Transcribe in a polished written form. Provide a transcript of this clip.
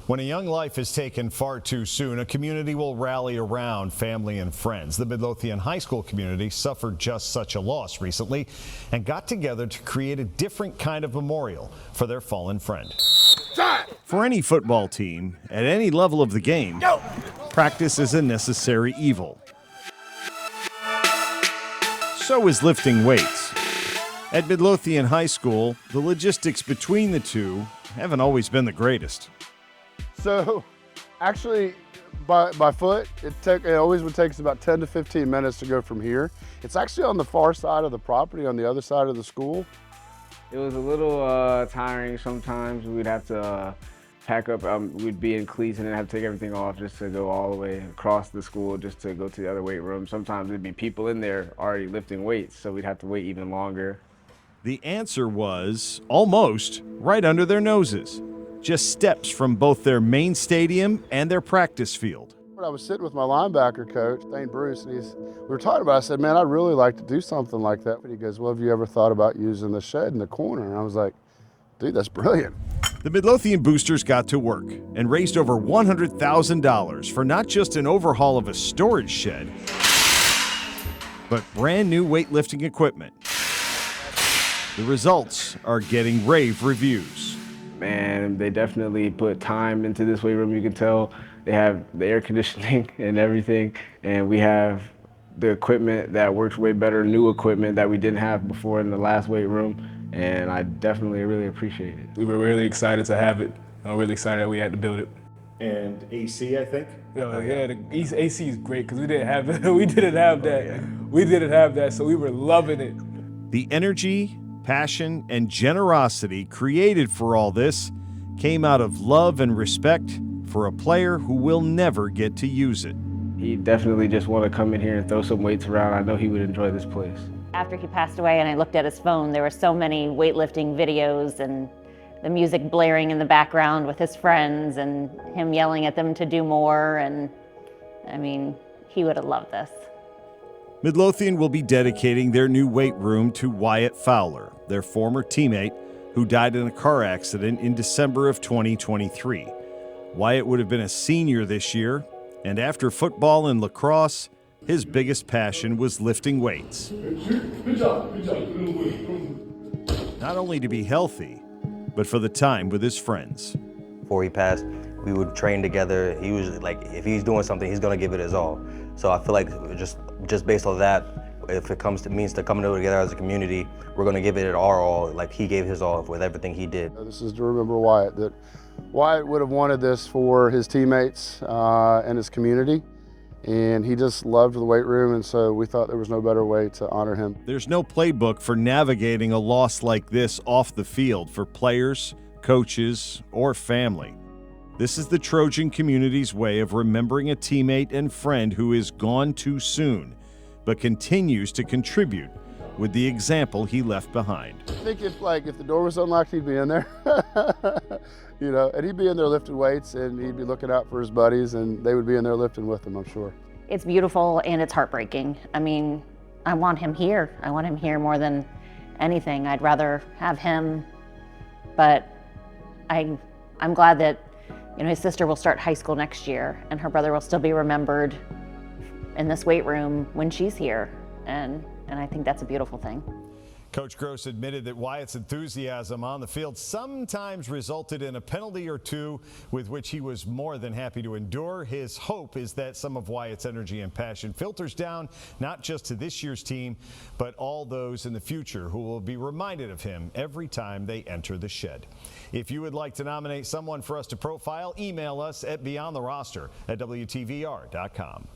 When a young life is taken far too soon, a community will rally around family and friends. The Midlothian High School community suffered just such a loss recently and got together to create a different kind of memorial for their fallen friend. For any football team, at any level of the game, practice is a necessary evil. So is lifting weights. At Midlothian High School, the logistics between the two haven't always been the greatest. So actually by foot, it always would take us about 10 to 15 minutes to go from here. It's actually on the far side of the property, on the other side of the school. It was a little tiring sometimes. We'd have to pack up, we'd be in cleats and then have to take everything off just to go all the way across the school just to go to the other weight room. Sometimes there'd be people in there already lifting weights, so we'd have to wait even longer. The answer was almost right under their noses. Just steps from both their main stadium and their practice field. I was sitting with my linebacker we were talking about it. I said, man, I'd really like to do something like that. But he goes, well, have you ever thought about using the shed in the corner? And I was like, dude, that's brilliant. The Midlothian boosters got to work and raised over $100,000 for not just an overhaul of a storage shed, but brand new weightlifting equipment. The results are getting rave reviews. Man, they definitely put time into this weight room. You can tell they have the air conditioning and everything, and we have the equipment that works way better, new equipment that we didn't have before in the last weight room, and I definitely really appreciate it. We were really excited to have it. I'm really excited that we had to build it. And AC, I think? Yeah, the AC is great because we didn't have it. We didn't have that. We didn't have that, so we were loving it. The energy, passion, and generosity created for all this came out of love and respect for a player who will never get to use it. He definitely just wanted to come in here and throw some weights around. I know he would enjoy this place. After he passed away and I looked at his phone, there were so many weightlifting videos and the music blaring in the background with his friends and him yelling at them to do more. And I mean, he would have loved this. Midlothian will be dedicating their new weight room to Wyatt Fowler, their former teammate who died in a car accident in December of 2023. Wyatt would have been a senior this year, and after football and lacrosse, his biggest passion was lifting weights. Not only to be healthy, but for the time with his friends. Before he passed, we would train together. He was like, if he's doing something, he's gonna give it his all. So I feel like just based on that, if it means to come together as a community, we're gonna give it our all, like he gave his all with everything he did. This is to remember Wyatt, that Wyatt would have wanted this for his teammates and his community, and he just loved the weight room, and so we thought there was no better way to honor him. There's no playbook for navigating a loss like this off the field for players, coaches, or family. This is the Trojan community's way of remembering a teammate and friend who is gone too soon, but continues to contribute with the example he left behind. I think if the door was unlocked, he'd be in there. You know, and he'd be in there lifting weights, and he'd be looking out for his buddies, and they would be in there lifting with him, I'm sure. It's beautiful and it's heartbreaking. I mean, I want him here. I want him here more than anything. I'd rather have him, but I'm glad that, you know, his sister will start high school next year and her brother will still be remembered in this weight room when she's here. And I think that's a beautiful thing. Coach Gross admitted that Wyatt's enthusiasm on the field sometimes resulted in a penalty or two, with which he was more than happy to endure. His hope is that some of Wyatt's energy and passion filters down not just to this year's team, but all those in the future who will be reminded of him every time they enter the shed. If you would like to nominate someone for us to profile, email us at beyondtheroster@WTVR.com.